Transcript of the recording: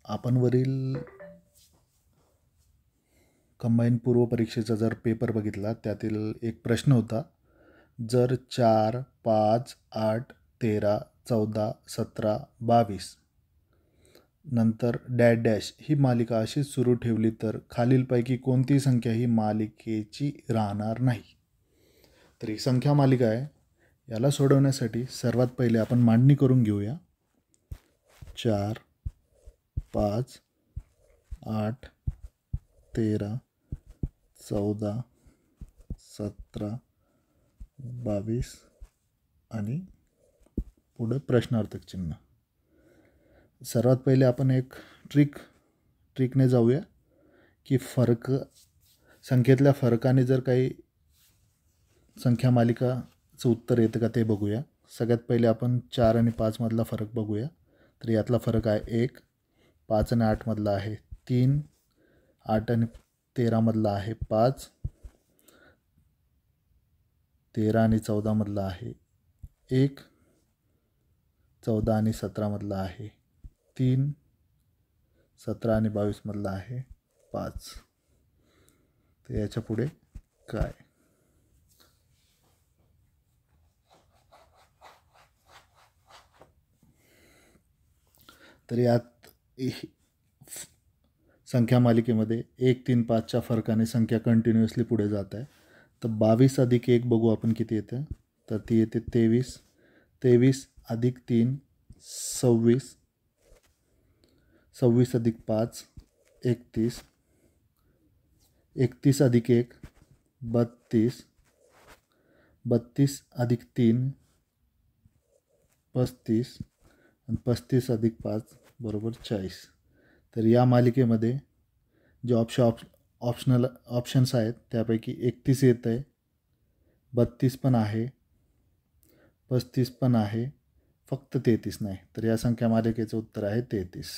आपण वरील कंबाईन पूर्व परीक्षेचा जर पेपर बघितला त्यातील एक प्रश्न होता, जर 4, 5, 8, 13, 14, 17, 22 नंतर डॅश डॅश ही मालिका अशी सुरू ठेवली तर खालीलपैकी कोणती संख्या ही मालिकेची राहणार नाही. तर ही संख्या मालिका आहे. याला सोडवण्यासाठी सर्वात पहिले आपण मांडणी करून घेऊया. 4, 5, 8, 13, 14, 17, 22 आणि पुढे प्रश्नार्थक चिन्ह. सर्वात पहिले आपण एक ट्रिकने जाऊया की संख्येतल्या फरकाने जर काही संख्या मालिकाचं उत्तर येतं का ते बघूया. सगळ्यात पहिले आपण 4 आणि 5 मधला फरक बघूया. तर यातला फरक आहे 1, 5 आणि 8 मधला आहे 3, 8 आणि 13 मधला आहे 5, 13 आणि 14 मधला आहे 1, 14 आणि 17 मधला आहे 3, 17 आणि 22 मधला आहे 5. तर याच्या पुढे काय? तर यात संख्या मालिकेमध्ये 1, 3, 5च्या फरकाने संख्या कंटिन्युअसली पुढे जात आहे. तर 22 अधिक 1 बघू आपण किती येतं. तर ती येते 23. 23 अधिक 3 26. 26 अधिक 5 31. 31 अधिक 1 32. 32 अधिक 3 35 आणि 35 अधिक 5 बरोबर 40. तर या मालिकेमध्ये जे ऑप्शन्स आहेत त्यापैकी 31 येतं आहे, 32 पण आहे, 35 पण आहे, फक्त 33 नाही. तर या संख्या मालिकेचं उत्तर आहे 33.